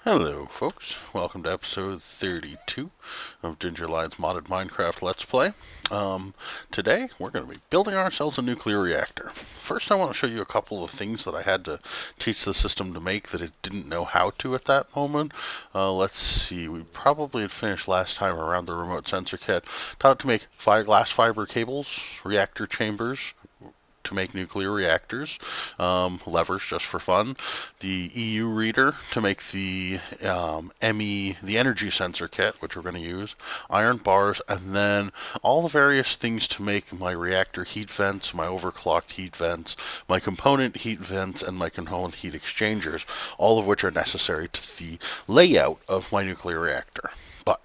Hello folks, welcome to episode 32 of GingerLion's modded Minecraft Let's Play. Today we're going to be building ourselves a nuclear reactor. First I want to show you a couple of things that I had to teach the system to make that it didn't know how to at that moment. Let's see, we probably had finished last time around the remote sensor kit. Taught it to make glass fiber cables, reactor chambers, to make nuclear reactors, levers just for fun, the EU reader to make the the energy sensor kit, which we're going to use, iron bars, and then all the various things to make my reactor heat vents, my overclocked heat vents, my component heat vents, and my component heat exchangers, all of which are necessary to the layout of my nuclear reactor. But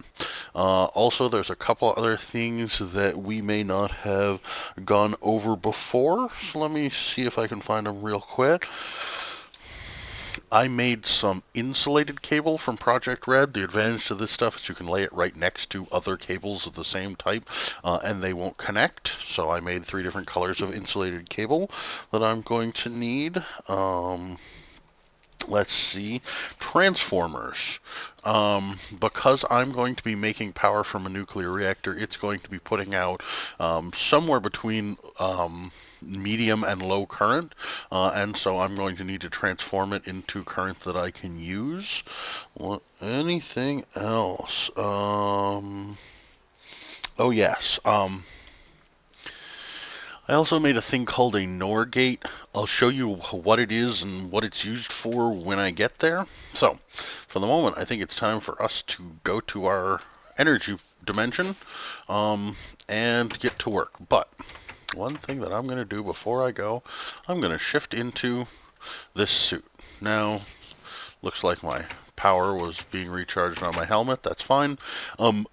also there's a couple other things that we may not have gone over before, so let me see if I can find them real quick. I made some insulated cable from Project Red. The advantage to this stuff is you can lay it right next to other cables of the same type, and they won't connect. So I made 3 different colors of insulated cable that I'm going to need. Let's see, transformers. Because I'm going to be making power from a nuclear reactor, it's going to be putting out somewhere between medium and low current, and so I'm going to need to transform it into current that I can use. Anything else? Oh yes. I also made a thing called a NOR gate. I'll show you what it is and what it's used for when I get there. So, for the moment, I think it's time for us to go to our energy dimension and get to work. But one thing that I'm going to do before I go, I'm going to shift into this suit. Now, looks like my power was being recharged on my helmet. That's fine.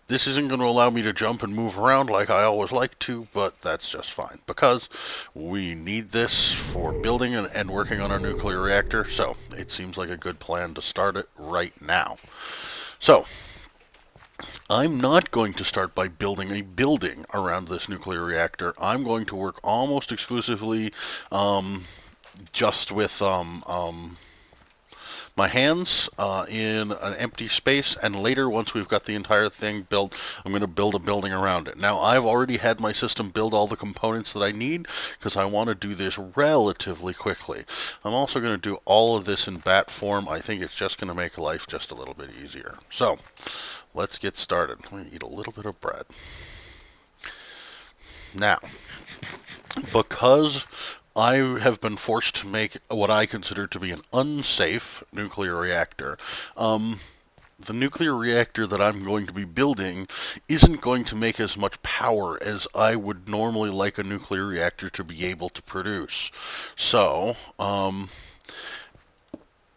This isn't going to allow me to jump and move around like I always like to, but that's just fine because we need this for building and working on our nuclear reactor, so it seems like a good plan to start it right now. So, I'm not going to start by building a building around this nuclear reactor. I'm going to work almost exclusively just with my hands in an empty space, and later, once we've got the entire thing built, I'm going to build a building around it. Now, I've already had my system build all the components that I need because I want to do this relatively quickly. I'm also going to do all of this in bat form. I think it's just going to make life just a little bit easier. So, let's get started. I'm going to eat a little bit of bread. Now, because I have been forced to make what I consider to be an unsafe nuclear reactor. The nuclear reactor that I'm going to be building isn't going to make as much power as I would normally like a nuclear reactor to be able to produce. So,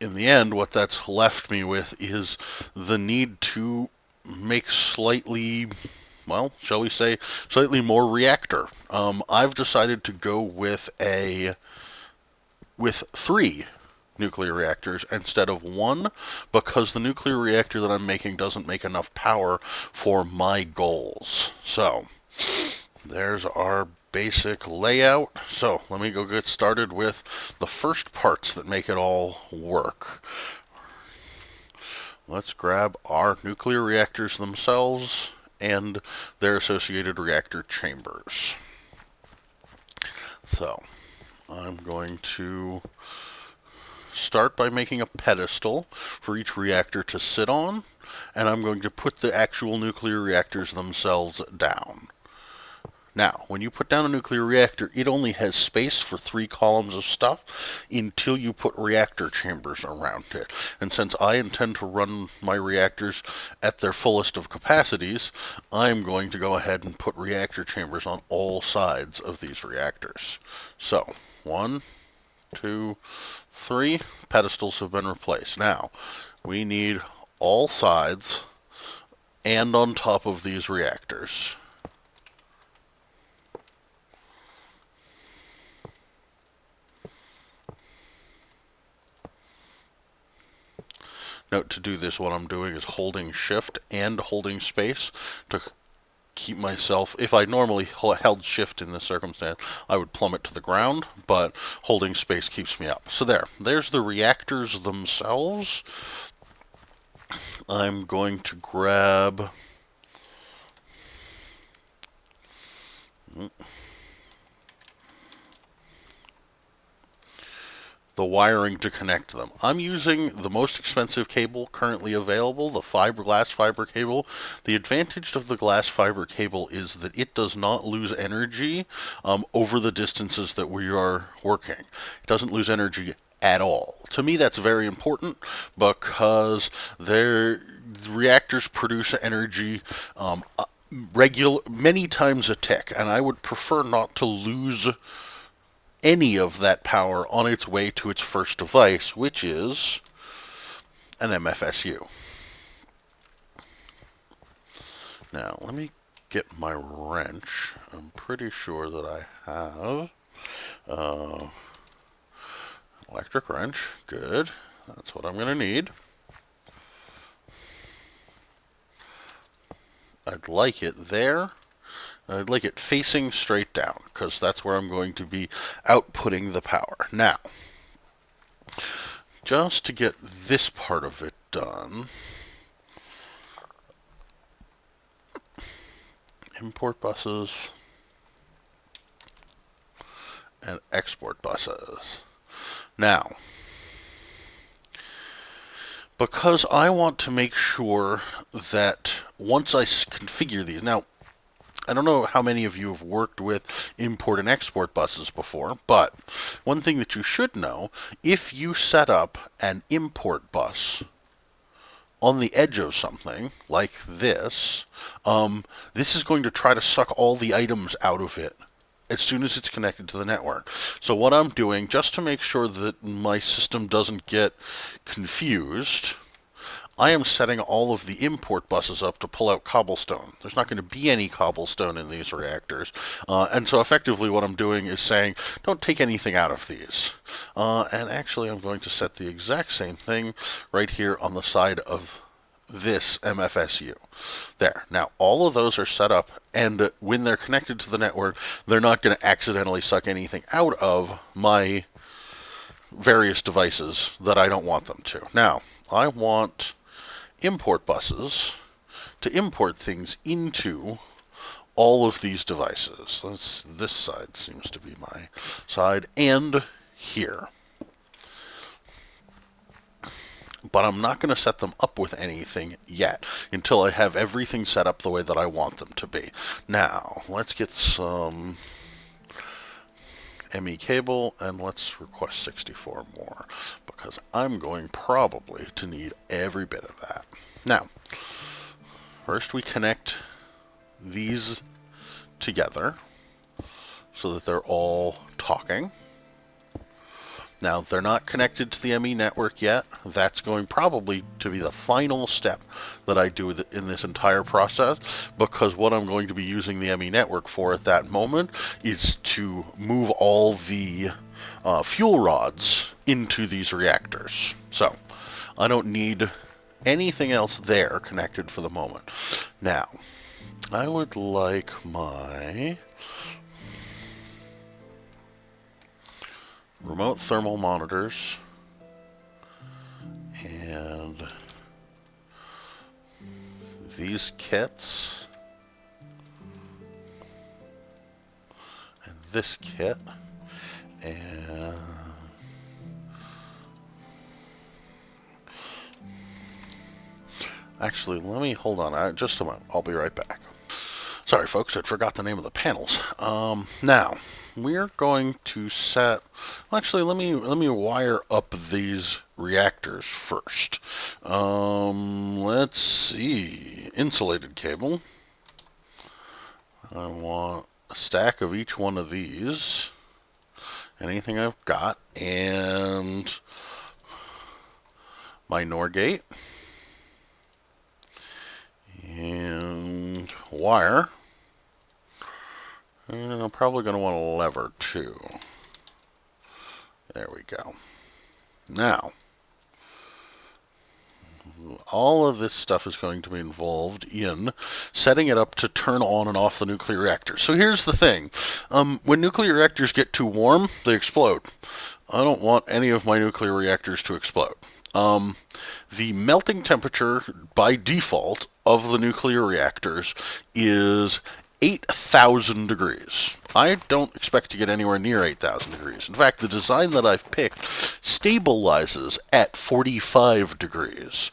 in the end, what that's left me with is the need to make slightly, well, shall we say, slightly more reactor. I've decided to go with 3 nuclear reactors instead of 1 because the nuclear reactor that I'm making doesn't make enough power for my goals. So, there's our basic layout. So, let me go get started with the first parts that make it all work. Let's grab our nuclear reactors themselves and their associated reactor chambers. So, I'm going to start by making a pedestal for each reactor to sit on, and I'm going to put the actual nuclear reactors themselves down. Now, when you put down a nuclear reactor, it only has space for 3 columns of stuff until you put reactor chambers around it. And since I intend to run my reactors at their fullest of capacities, I'm going to go ahead and put reactor chambers on all sides of these reactors. So, 1, 2, 3, pedestals have been replaced. Now, we need all sides and on top of these reactors. Note, to do this, what I'm doing is holding shift and holding space to keep myself, if I normally held shift in this circumstance, I would plummet to the ground, but holding space keeps me up. So there's the reactors themselves. I'm going to grab the wiring to connect them. I'm using the most expensive cable currently available, the glass fiber cable. The advantage of the glass fiber cable is that it does not lose energy over the distances that we are working. It doesn't lose energy at all. To me, that's very important because reactors produce energy many times a tick, and I would prefer not to lose any of that power on its way to its first device, which is an MFSU. Now, let me get my wrench. I'm pretty sure that I have electric wrench. Good. That's what I'm going to need. I'd like it there. I'd like it facing straight down, because that's where I'm going to be outputting the power. Now, just to get this part of it done, import buses and export buses. Now, because I want to make sure that once I configure these, now, I don't know how many of you have worked with import and export buses before, but one thing that you should know, if you set up an import bus on the edge of something like this, this is going to try to suck all the items out of it as soon as it's connected to the network. So what I'm doing, just to make sure that my system doesn't get confused, I am setting all of the import buses up to pull out cobblestone. There's not going to be any cobblestone in these reactors. And so effectively what I'm doing is saying, don't take anything out of these. And actually I'm going to set the exact same thing right here on the side of this MFSU. There. Now, all of those are set up, and when they're connected to the network, they're not going to accidentally suck anything out of my various devices that I don't want them to. Now, I want import buses to import things into all of these devices. This side seems to be my side, and here. But I'm not going to set them up with anything yet until I have everything set up the way that I want them to be. Now, let's get some ME cable, and let's request 64 more, because I'm going probably to need every bit of that. Now, first we connect these together so that they're all talking. Now, they're not connected to the ME network yet. That's going probably to be the final step that I do in this entire process, because what I'm going to be using the ME network for at that moment is to move all the fuel rods into these reactors. So, I don't need anything else there connected for the moment. Now, I would like my remote thermal monitors and these kits and this kit, and actually let me hold on just a moment. I'll be right back. Sorry folks, I forgot the name of the panels. Now we're going to set, actually let me wire up these reactors first. Let's see, insulated cable. I want a stack of each one of these, anything I've got, and my NOR gate and wire. And I'm probably going to want a lever too. There we go. Now, All of this stuff is going to be involved in setting it up to turn on and off the nuclear reactor. So here's the thing. When nuclear reactors get too warm, they explode. I don't want any of my nuclear reactors to explode. The melting temperature by default of the nuclear reactors is 8,000 degrees. I don't expect to get anywhere near 8,000 degrees. In fact, the design that I've picked stabilizes at 45 degrees.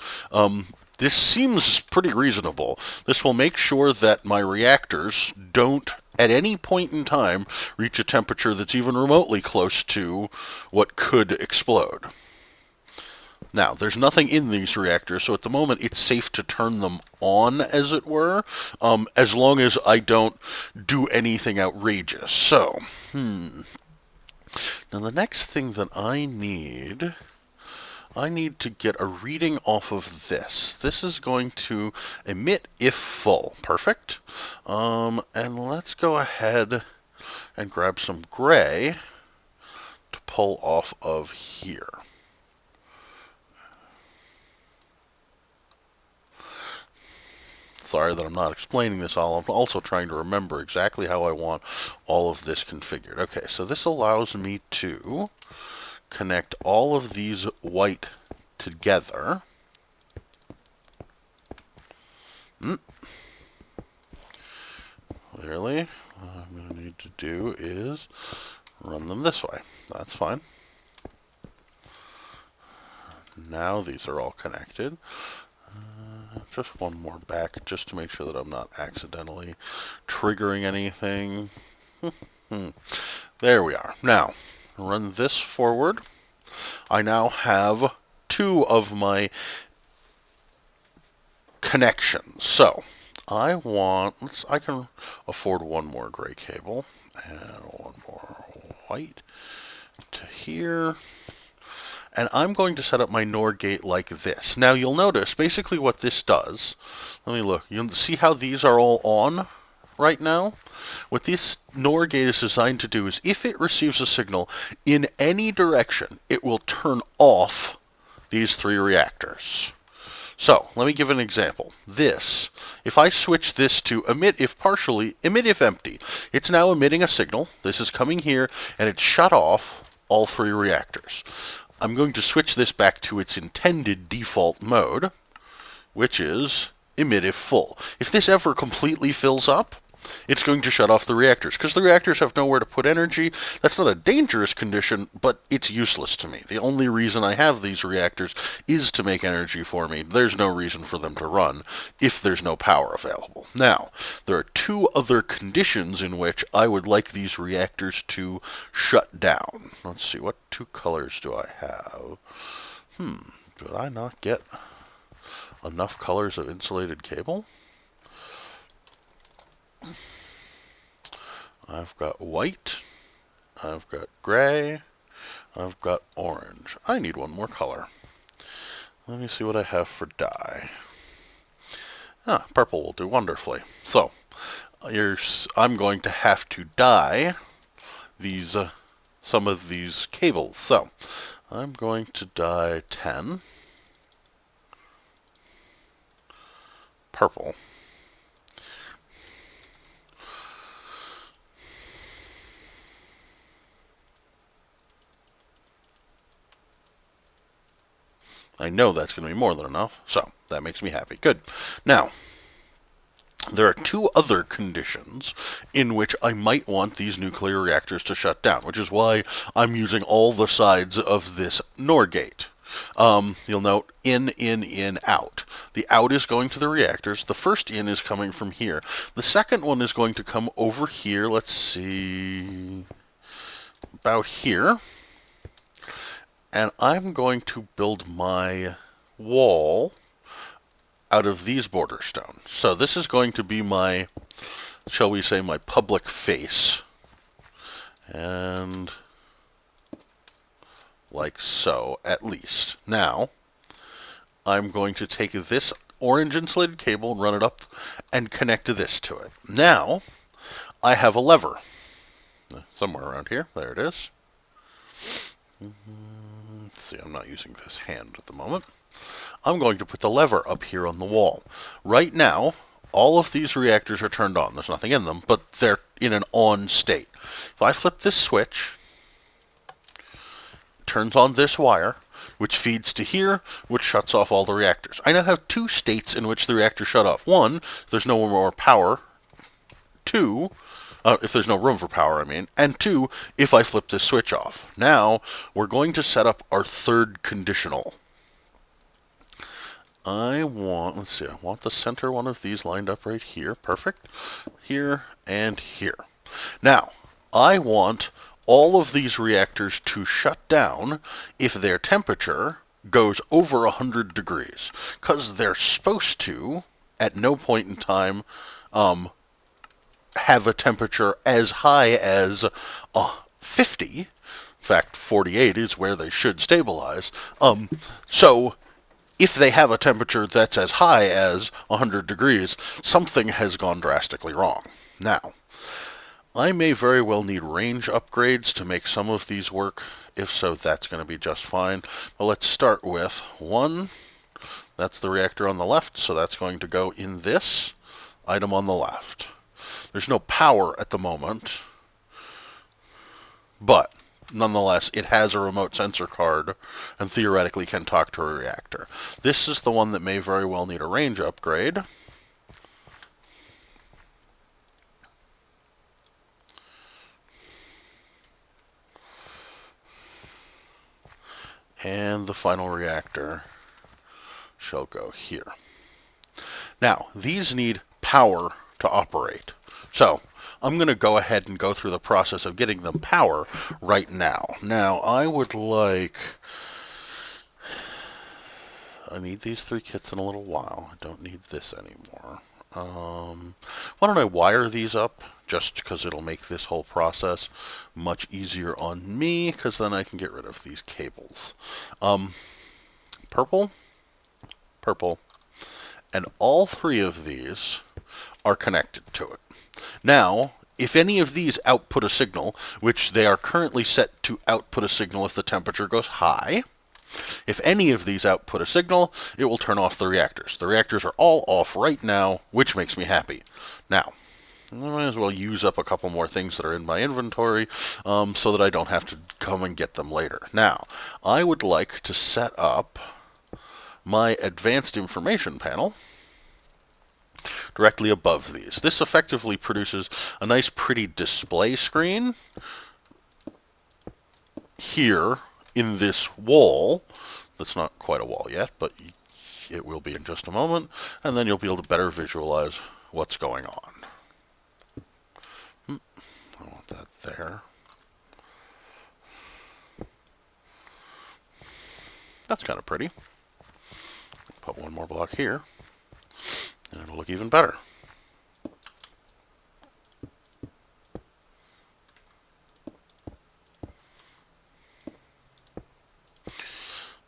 This seems pretty reasonable. This will make sure that my reactors don't, at any point in time, reach a temperature that's even remotely close to what could explode. Now, there's nothing in these reactors, so at the moment it's safe to turn them on, as it were, as long as I don't do anything outrageous. So, now the next thing that I need to get a reading off of this. This is going to emit if full. Perfect. And let's go ahead and grab some gray to pull off of here. Sorry that I'm not explaining this all. I'm also trying to remember exactly how I want all of this configured. Okay, so this allows me to connect all of these white together. Clearly, what I'm going to need to do is run them this way. That's fine. Now these are all connected. Just one more back, just to make sure that I'm not accidentally triggering anything. There we are. Now, run this forward. I now have two of my connections. So, I can afford one more gray cable, and one more white to here. And I'm going to set up my NOR gate like this. Now you'll notice basically what this does. Let me look. You'll see how these are all on right now? What this NOR gate is designed to do is if it receives a signal in any direction, it will turn off these three reactors. So, let me give an example. This, if I switch this to emit if partially, emit if empty, it's now emitting a signal. This is coming here, and it's shut off all three reactors. I'm going to switch this back to its intended default mode, which is emit if full. If this ever completely fills up, it's going to shut off the reactors, because the reactors have nowhere to put energy. That's not a dangerous condition, but it's useless to me. The only reason I have these reactors is to make energy for me. There's no reason for them to run if there's no power available. Now, there are two other conditions in which I would like these reactors to shut down. Let's see, what two colors do I have? Did I not get enough colors of insulated cable? I've got white, I've got gray, I've got orange. I need one more color. Let me see what I have for dye. Purple will do wonderfully. So, I'm going to have to dye these some of these cables. So, I'm going to dye 10 purple. I know that's going to be more than enough, so that makes me happy. Good. Now, there are two other conditions in which I might want these nuclear reactors to shut down, which is why I'm using all the sides of this NOR gate. You'll note in, out. The out is going to the reactors. The first in is coming from here. The second one is going to come over here. Let's see, about here. And I'm going to build my wall out of these border stones. So this is going to be my, shall we say, my public face. And like so, at least. Now, I'm going to take this orange insulated cable and run it up and connect this to it. Now, I have a lever. Somewhere around here. There it is. Let's see, I'm not using this hand at the moment. I'm going to put the lever up here on the wall. Right now, all of these reactors are turned on. There's nothing in them, but they're in an on state. If I flip this switch, it turns on this wire, which feeds to here, which shuts off all the reactors. I now have two states in which the reactors shut off. One, if there's no more power. Two, if there's no room for power, I mean. And two, if I flip this switch off. Now, we're going to set up our third conditional. Let's see, I want the center one of these lined up right here. Perfect. Here and here. Now, I want all of these reactors to shut down if their temperature goes over 100 degrees. Because they're supposed to, at no point in time, have a temperature as high as 50. In fact, 48 is where they should stabilize. So if they have a temperature that's as high as 100 degrees, something has gone drastically wrong. Now, I may very well need range upgrades to make some of these work. If so, that's going to be just fine. But let's start with one. That's the reactor on the left, so that's going to go in this item on the left. There's no power at the moment, but nonetheless, it has a remote sensor card and theoretically can talk to a reactor. This is the one that may very well need a range upgrade. And the final reactor shall go here. Now, these need power to operate. So, I'm going to go ahead and go through the process of getting them power right now. Now, I need these 3 kits in a little while. I don't need this anymore. Why don't I wire these up, just because it'll make this whole process much easier on me, because then I can get rid of these cables. Purple, purple, and all 3 of these are connected to it. Now, if any of these output a signal, which they are currently set to output a signal if the temperature goes high, if any of these output a signal, it will turn off the reactors. The reactors are all off right now, which makes me happy. Now, I might as well use up a couple more things that are in my inventory so that I don't have to come and get them later. Now, I would like to set up my advanced information panel directly above these. This effectively produces a nice pretty display screen here in this wall. That's not quite a wall yet, but it will be in just a moment, and then you'll be able to better visualize what's going on. I want that there. That's kind of pretty. Put one more block here, and it'll look even better.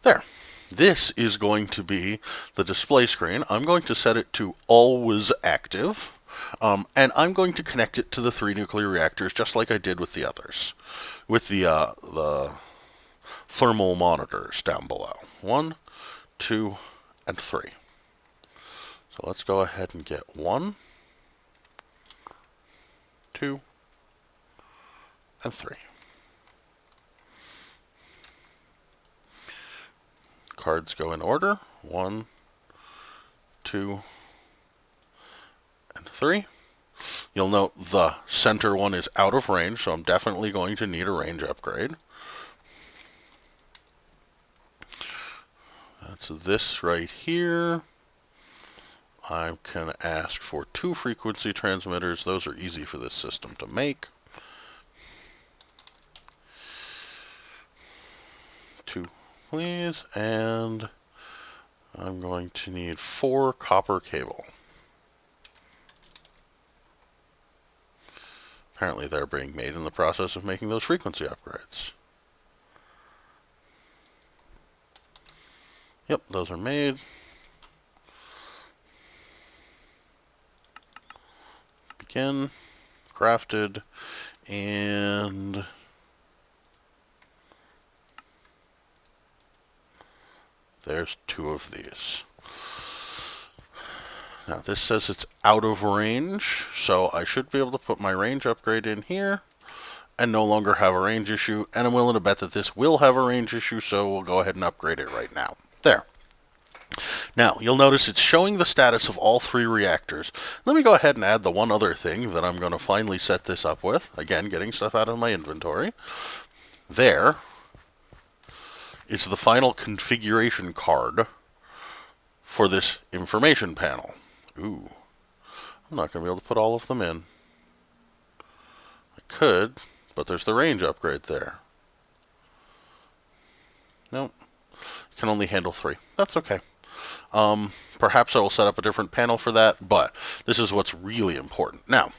There. This is going to be the display screen. I'm going to set it to always active, and I'm going to connect it to the 3 nuclear reactors just like I did with the others, with the thermal monitors down below. 1, 2, and 3. So let's go ahead and get 1, 2, and 3. Cards go in order. 1, 2, and 3. You'll note the center one is out of range, so I'm definitely going to need a range upgrade. That's this right here. I can ask for 2 frequency transmitters. Those are easy for this system to make. 2, please, and I'm going to need 4 copper cable. Apparently they're being made in the process of making those frequency upgrades. Yep, those are made. Begin, crafted, and There's 2 of these. Now this says it's out of range, so I should be able to put my range upgrade in here and no longer have a range issue, and I'm willing to bet that this will have a range issue, so we'll go ahead and upgrade it right now. There. Now, you'll notice it's showing the status of all 3 reactors. Let me go ahead and add the one other thing that I'm going to finally set this up with. Again, getting stuff out of my inventory. There is the final configuration card for this information panel. Ooh, I'm not going to be able to put all of them in. I could, but there's the range upgrade there. Nope. Can only handle 3. That's okay. Perhaps I will set up a different panel for that, but this is what's really important. Now,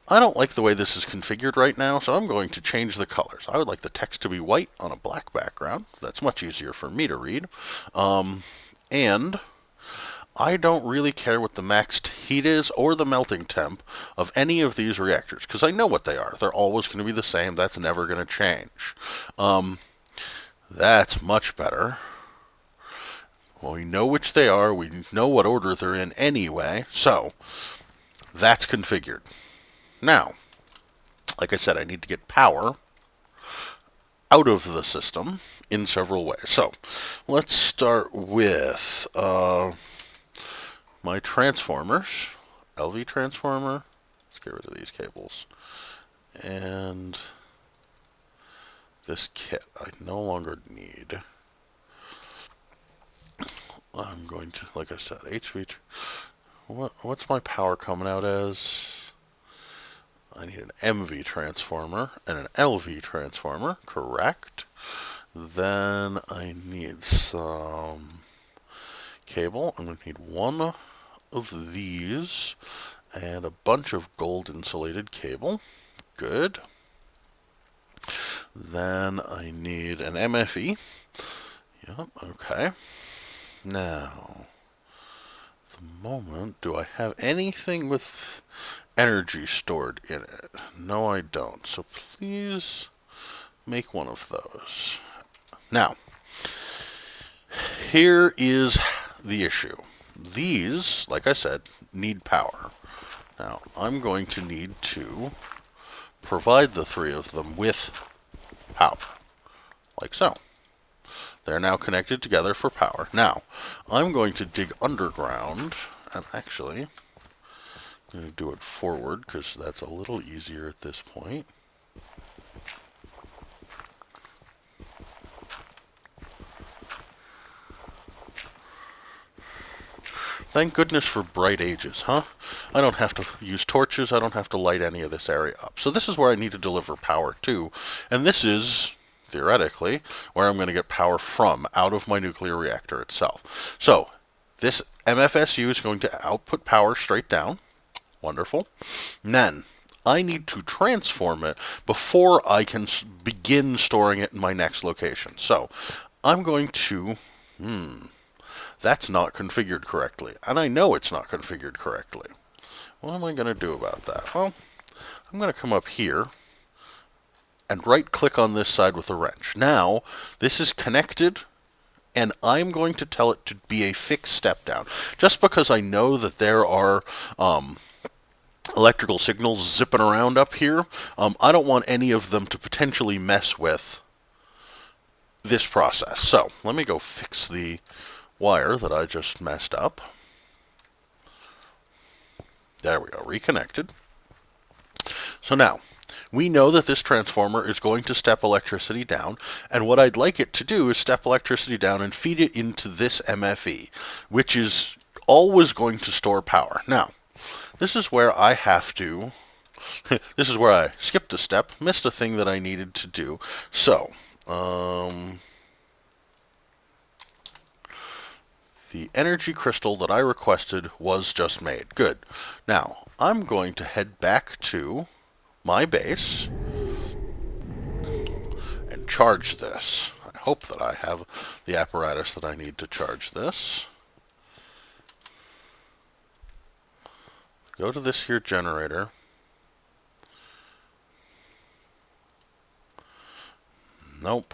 I don't like the way this is configured right now, so I'm going to change the colors. I would like the text to be white on a black background. That's much easier for me to read. And I don't really care what the maxed heat is or the melting temp of any of these reactors, because I know what they are. They're always going to be the same. That's never going to change. That's much better. Well, we know which they are. We know what order they're in anyway. So, that's configured. Now, like I said, I need to get power out of the system in several ways. So, let's start with my transformers. LV transformer. Let's get rid of these cables. And this kit I no longer need. I'm going to, like I said, HV. What's my power coming out as? I need an MV transformer and an LV transformer, correct. Then I need some cable. I'm going to need one of these and a bunch of gold insulated cable. Good. Then I need an MFE. Yep, okay. Now, at the moment, do I have anything with energy stored in it? No, I don't. So please make one of those. Now, here is the issue. These, like I said, need power. Now, I'm going to need to provide the 3 of them with power, like so. They're now connected together for power. Now, I'm going to dig underground, and actually, I'm going to do it forward, because that's a little easier at this point. Thank goodness for bright ages, huh? I don't have to use torches, I don't have to light any of this area up. So this is where I need to deliver power to, and this is, theoretically, where I'm going to get power from, out of my nuclear reactor itself. So, this MFSU is going to output power straight down. Wonderful. And then, I need to transform it before I can begin storing it in my next location. So, I'm going to... that's not configured correctly. And I know it's not configured correctly. What am I going to do about that? Well, I'm going to come up here and right-click on this side with a wrench. Now, this is connected, and I'm going to tell it to be a fixed step-down. Just because I know that there are electrical signals zipping around up here, I don't want any of them to potentially mess with this process. So, let me go fix the wire that I just messed up. There we go, reconnected. So now, we know that this transformer is going to step electricity down, and what I'd like it to do is step electricity down and feed it into this MFE, which is always going to store power. Now, this is where I have to, this is where I skipped a step, missed a thing that I needed to do. So, the energy crystal that I requested was just made. Good. Now, I'm going to head back to my base and charge this. I hope that I have the apparatus that I need to charge this. Go to this here generator. Nope.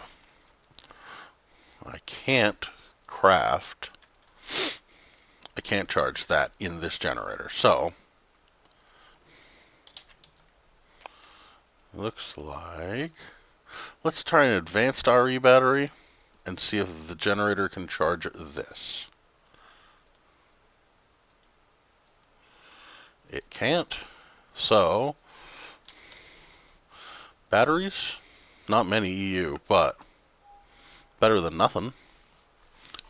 I can't craft, I can't charge that in this generator. So, looks like, let's try an advanced RE battery and see if the generator can charge this. It can't. So, batteries, not many EU, but better than nothing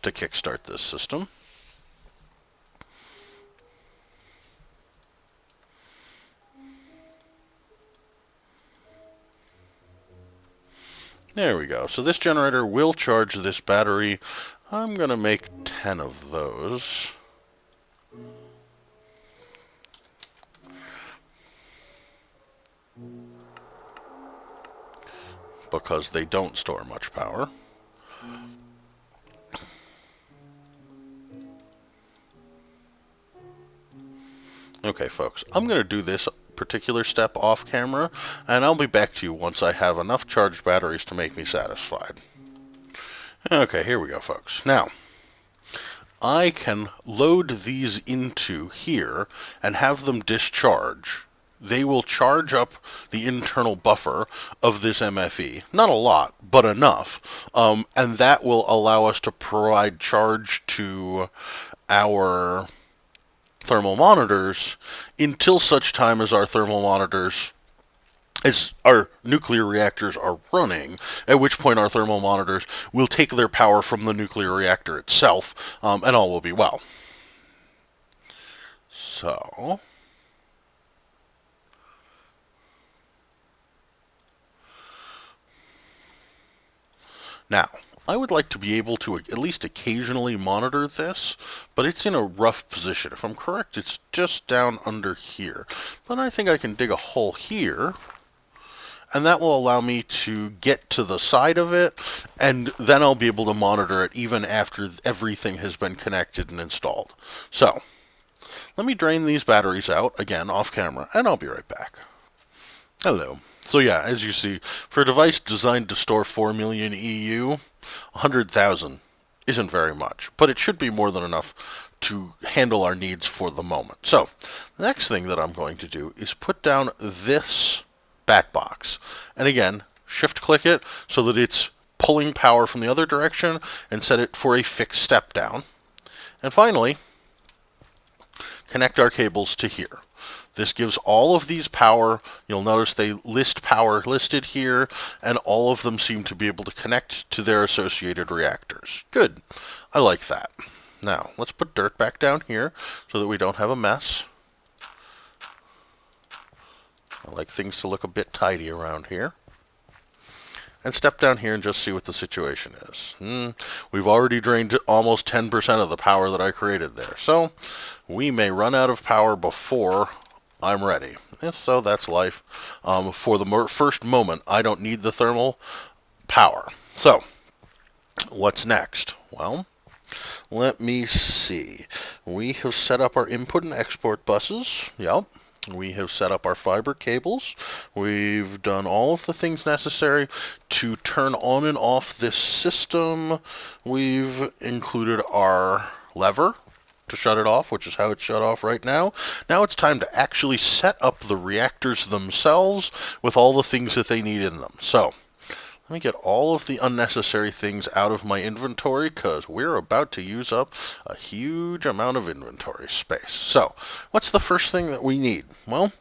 to kickstart this system. There we go. So this generator will charge this battery. I'm going to make 10 of those. Because they don't store much power. Okay, folks, I'm going to do this particular step off camera, and I'll be back to you once I have enough charged batteries to make me satisfied. Okay, here we go, folks. Now, I can load these into here and have them discharge. They will charge up the internal buffer of this MFE. Not a lot, but enough. And that will allow us to provide charge to our thermal monitors until such time as our thermal monitors, as our nuclear reactors are running, at which point our thermal monitors will take their power from the nuclear reactor itself, and all will be well. So, now, I would like to be able to at least occasionally monitor this, but it's in a rough position. If I'm correct, it's just down under here. But I think I can dig a hole here, and that will allow me to get to the side of it, and then I'll be able to monitor it even after everything has been connected and installed. So, let me drain these batteries out, again, off camera, and I'll be right back. Hello. So yeah, as you see, for a device designed to store 4 million EU, 100,000 isn't very much, but it should be more than enough to handle our needs for the moment. So, the next thing that I'm going to do is put down this bat box. And again, shift-click it so that it's pulling power from the other direction and set it for a fixed step down. And finally, connect our cables to here. This gives all of these power. You'll notice they list power listed here, and all of them seem to be able to connect to their associated reactors. Good. I like that. Now, let's put dirt back down here so that we don't have a mess. I like things to look a bit tidy around here. And step down here and just see what the situation is. We've already drained almost 10% of the power that I created there. So, we may run out of power before I'm ready. If so, that's life. For the first moment, I don't need the thermal power. So, what's next? Well, let me see. We have set up our input and export buses. Yep. We have set up our fiber cables. We've done all of the things necessary to turn on and off this system. We've included our lever to shut it off, which is how it's shut off right now. Now it's time to actually set up the reactors themselves with all the things that they need in them. So, let me get all of the unnecessary things out of my inventory because we're about to use up a huge amount of inventory space. So, what's the first thing that we need? Well,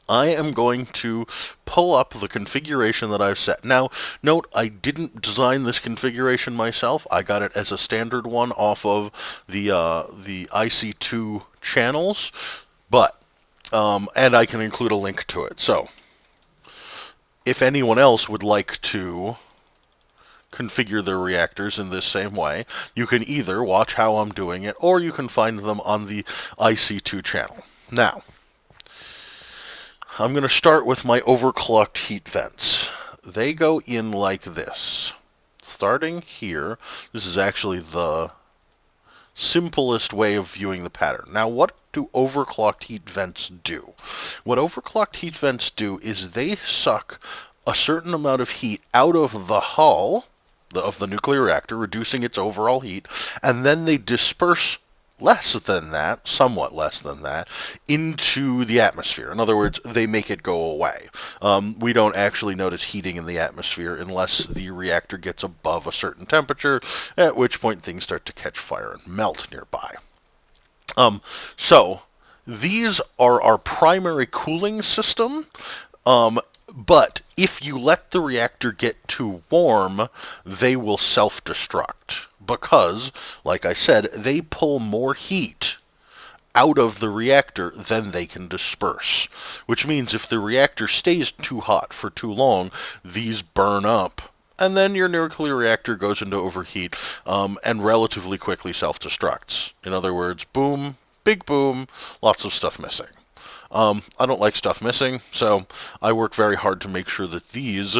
I am going to pull up the configuration that I've set. Now, note, I didn't design this configuration myself. I got it as a standard one off of the IC2 channels, but, and I can include a link to it. So, if anyone else would like to configure their reactors in this same way, you can either watch how I'm doing it, or you can find them on the IC2 channel. Now, I'm going to start with my overclocked heat vents. They go in like this. Starting here, this is actually the simplest way of viewing the pattern. Now, what do overclocked heat vents do? What overclocked heat vents do is they suck a certain amount of heat out of the hull, of the nuclear reactor, reducing its overall heat, and then they disperse less than that, somewhat less than that, into the atmosphere. In other words, they make it go away. We don't actually notice heating in the atmosphere unless the reactor gets above a certain temperature, at which point things start to catch fire and melt nearby. So these are our primary cooling system. But if you let the reactor get too warm, they will self-destruct because, like I said, they pull more heat out of the reactor than they can disperse. Which means if the reactor stays too hot for too long, these burn up, and then your nuclear reactor goes into overheat and relatively quickly self-destructs. In other words, boom, big boom, lots of stuff missing. I don't like stuff missing, so I work very hard to make sure that these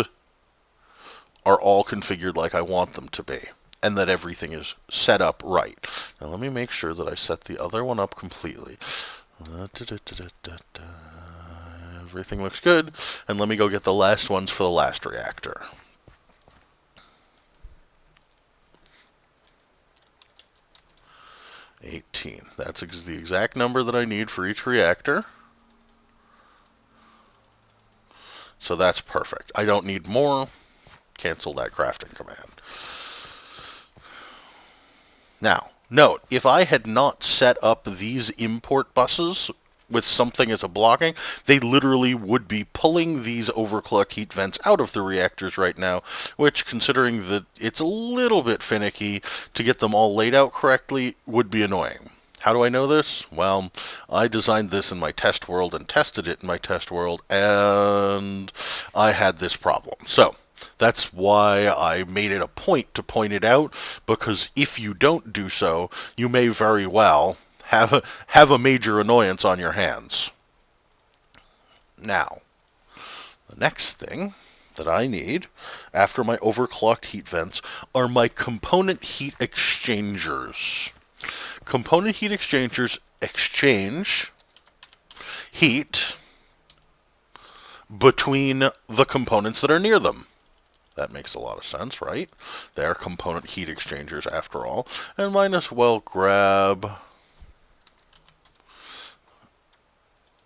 are all configured like I want them to be, and that everything is set up right. Now let me make sure that I set the other one up completely. Everything looks good, and let me go get the last ones for the last reactor. $18. That's the exact number that I need for each reactor. So that's perfect. I don't need more. Cancel that crafting command. Now, note, if I had not set up these import buses with something as a blocking, they literally would be pulling these overclock heat vents out of the reactors right now, which, considering that it's a little bit finicky to get them all laid out correctly, would be annoying. How do I know this? Well, I designed this in my test world and tested it in my test world, and I had this problem. So that's why I made it a point to point it out, because if you don't do so, you may very well have a major annoyance on your hands. Now, the next thing that I need after my overclocked heat vents are my component heat exchangers. Component heat exchangers exchange heat between the components that are near them. That makes a lot of sense, right? They are component heat exchangers after all. And might as well grab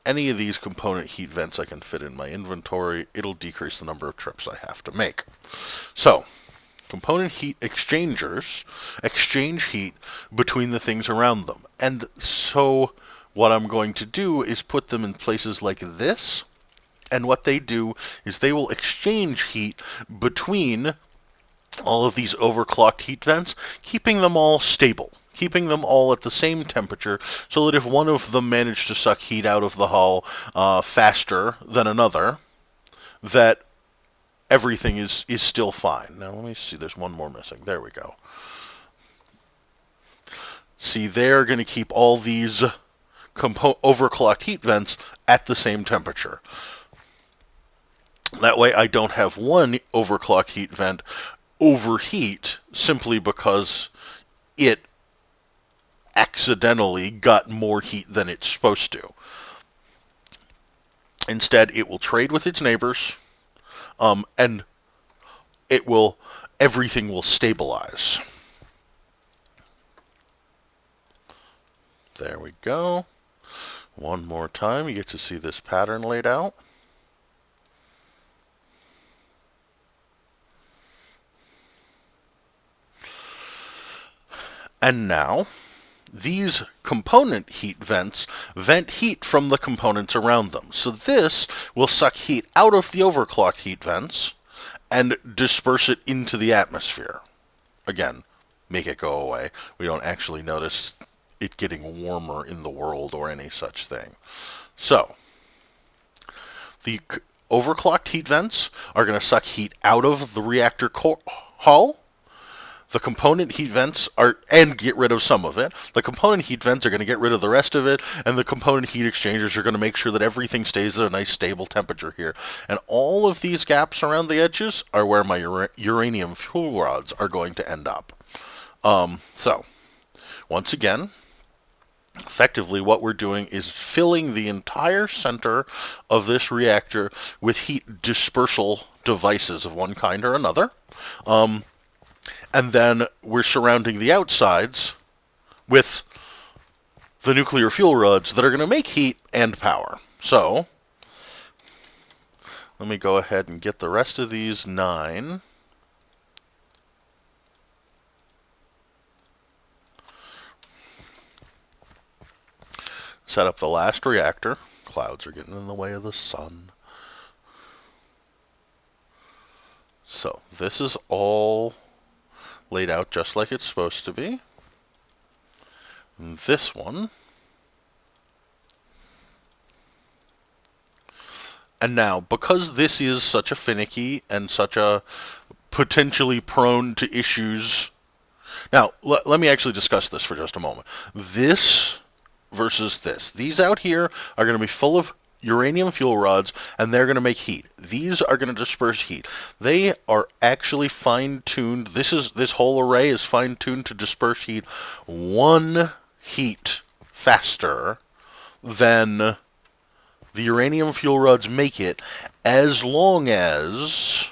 any of these component heat vents I can fit in my inventory. It'll decrease the number of trips I have to make. So, component heat exchangers exchange heat between the things around them. And so what I'm going to do is put them in places like this. And what they do is they will exchange heat between all of these overclocked heat vents, keeping them all stable, keeping them all at the same temperature, so that if one of them managed to suck heat out of the hull faster than another, that everything is still fine. Now let me see, there's one more missing. There we go. See, they're going to keep all these overclocked heat vents at the same temperature. That way I don't have one overclocked heat vent overheat simply because it accidentally got more heat than it's supposed to. Instead, it will trade with its neighbors, and everything will stabilize. There we go. One more time, you get to see this pattern laid out. And now, these component heat vents vent heat from the components around them. So this will suck heat out of the overclocked heat vents and disperse it into the atmosphere. Again, make it go away. We don't actually notice it getting warmer in the world or any such thing. So, the overclocked heat vents are going to suck heat out of the reactor hull. The component heat vents and get rid of some of it. The component heat vents are going to get rid of the rest of it, and the component heat exchangers are going to make sure that everything stays at a nice stable temperature here. And all of these gaps around the edges are where my uranium fuel rods are going to end up. So, once again, effectively what we're doing is filling the entire center of this reactor with heat dispersal devices of one kind or another. And then we're surrounding the outsides with the nuclear fuel rods that are going to make heat and power. So, let me go ahead and get the rest of these 9. Set up the last reactor. Clouds are getting in the way of the sun. So, this is all laid out just like it's supposed to be. And this one. And now, because this is such a finicky and such a potentially prone to issues... Now, let me actually discuss this for just a moment. This versus this. These out here are going to be full of uranium fuel rods, and they're going to make heat. These are going to disperse heat. They are actually fine-tuned. This whole array is fine-tuned to disperse heat 1 heat faster than the uranium fuel rods make it, as long as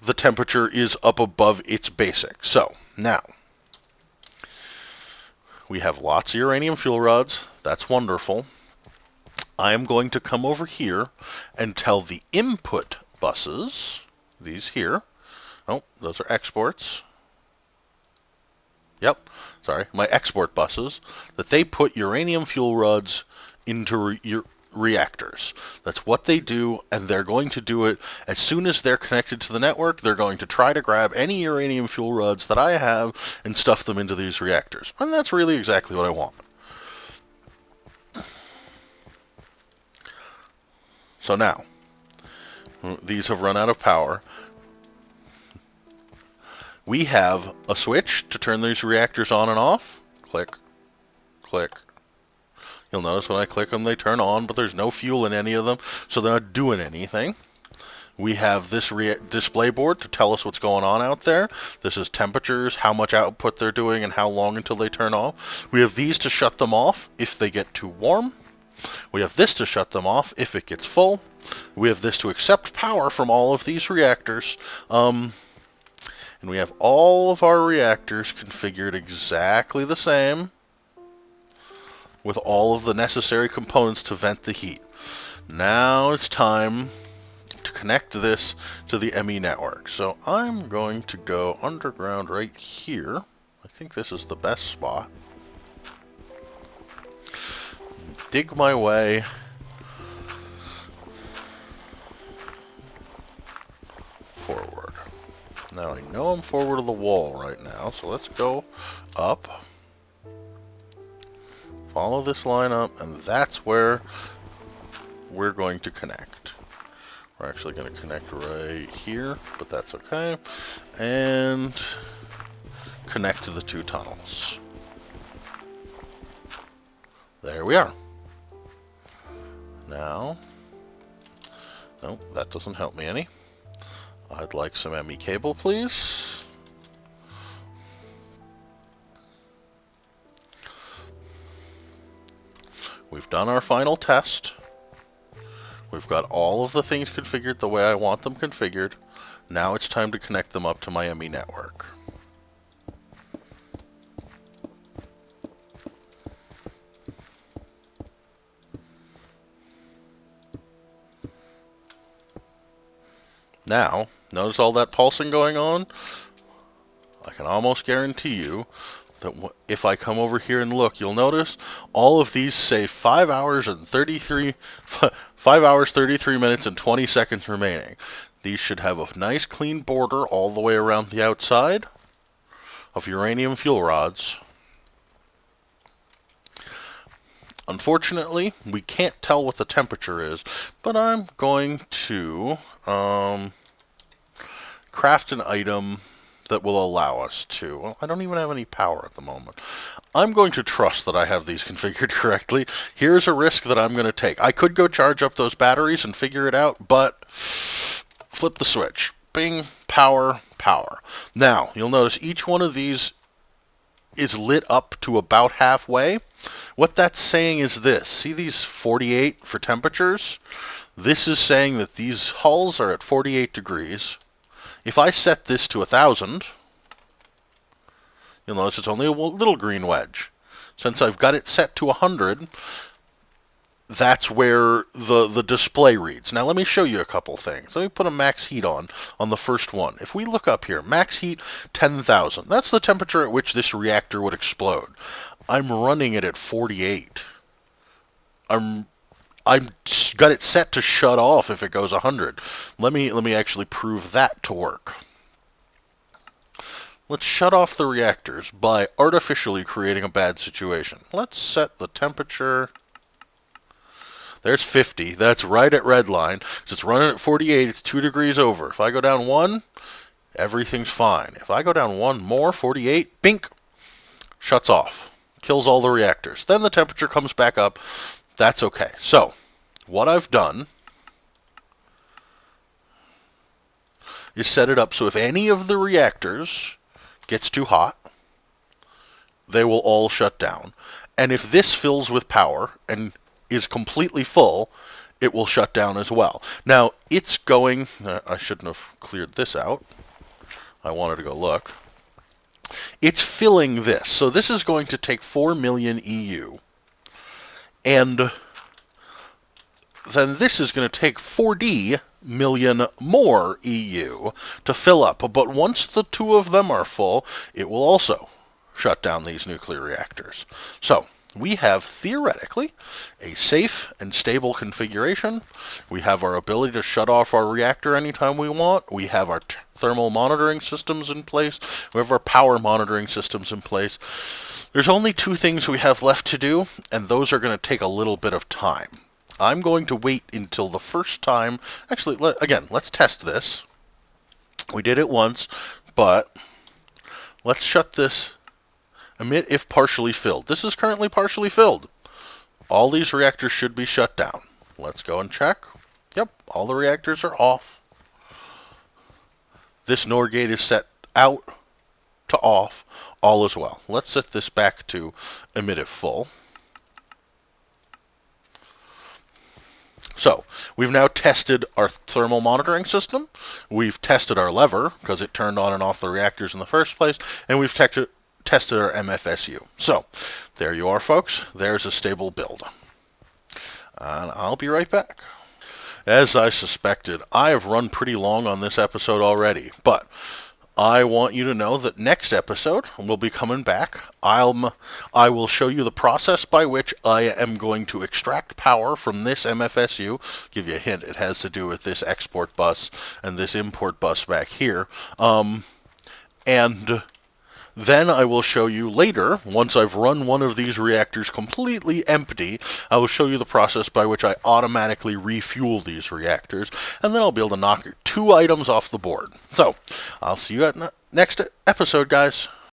the temperature is up above its basic. So, now, we have lots of uranium fuel rods. That's wonderful. I am going to come over here and tell the input buses, these here, oh, those are exports. Yep, sorry, my export buses, that they put uranium fuel rods into reactors. That's what they do, and they're going to do it as soon as they're connected to the network. They're going to try to grab any uranium fuel rods that I have and stuff them into these reactors. And that's really exactly what I want. So now, these have run out of power. We have a switch to turn these reactors on and off. Click, click. You'll notice when I click them, they turn on, but there's no fuel in any of them, so they're not doing anything. We have this display board to tell us what's going on out there. This is temperatures, how much output they're doing, and how long until they turn off. We have these to shut them off if they get too warm. We have this to shut them off if it gets full. We have this to accept power from all of these reactors. And we have all of our reactors configured exactly the same, with all of the necessary components to vent the heat. Now it's time to connect this to the ME network. So I'm going to go underground right here. I think this is the best spot. Dig my way forward. Now I know I'm forward of the wall right now, so let's go up. Follow this line up, and that's where we're going to connect. We're actually going to connect right here, but that's okay. And connect to the 2 tunnels. There we are. Now, no, that doesn't help me any. I'd like some ME cable, please. We've done our final test. We've got all of the things configured the way I want them configured. Now it's time to connect them up to my ME network. Now, notice all that pulsing going on? I can almost guarantee you that if I come over here and look, you'll notice all of these say 5 hours 33 minutes and 20 seconds remaining. These should have a nice clean border all the way around the outside of uranium fuel rods. Unfortunately, we can't tell what the temperature is, but I'm going to craft an item that will allow us to. Well, I don't even have any power at the moment. I'm going to trust that I have these configured correctly. Here's a risk that I'm going to take. I could go charge up those batteries and figure it out, but flip the switch. Bing, power, power. Now, you'll notice each one of these is lit up to about halfway. What that's saying is this. See these 48 for temperatures? This is saying that these hulls are at 48 degrees. If I set this to 1,000, you'll notice it's only a little green wedge. Since I've got it set to 100, that's where the display reads. Now let me show you a couple things. Let me put a max heat on the first one. If we look up here, max heat 10,000. That's the temperature at which this reactor would explode. I'm running it at 48. I've got it set to shut off if it goes 100. Let me actually prove that to work. Let's shut off the reactors by artificially creating a bad situation. Let's set the temperature. There's 50. That's right at red line. It's running at 48. It's 2 degrees over. If I go down 1, everything's fine. If I go down 1 more, 48, bink, shuts off. Kills all the reactors. Then the temperature comes back up. That's okay. So, what I've done is set it up so if any of the reactors gets too hot, they will all shut down. And if this fills with power and is completely full, it will shut down as well. Now, it's going... I shouldn't have cleared this out. I wanted to go look. It's filling this. So this is going to take 4 million EU. And then this is going to take 40 million more EU to fill up. But once the two of them are full, it will also shut down these nuclear reactors. So we have, theoretically, a safe and stable configuration. We have our ability to shut off our reactor anytime we want. We have our thermal monitoring systems in place. We have our power monitoring systems in place. There's only 2 things we have left to do, and those are going to take a little bit of time. I'm going to wait until the first time. Actually, let's test this. We did it once, but let's shut this. Emit if partially filled. This is currently partially filled. All these reactors should be shut down. Let's go and check. Yep, all the reactors are off. This NOR gate is set out to off. All is well. Let's set this back to emit if full. So, we've now tested our thermal monitoring system. We've tested our lever, because it turned on and off the reactors in the first place. And we've tested our MFSU. So, there you are, folks. There's a stable build. And I'll be right back. As I suspected, I have run pretty long on this episode already, but I want you to know that next episode we'll be coming back. I will show you the process by which I am going to extract power from this MFSU. Give you a hint, it has to do with this export bus and this import bus back here. And then I will show you later, once I've run one of these reactors completely empty, I will show you the process by which I automatically refuel these reactors, and then I'll be able to knock 2 items off the board. So, I'll see you at next episode, guys.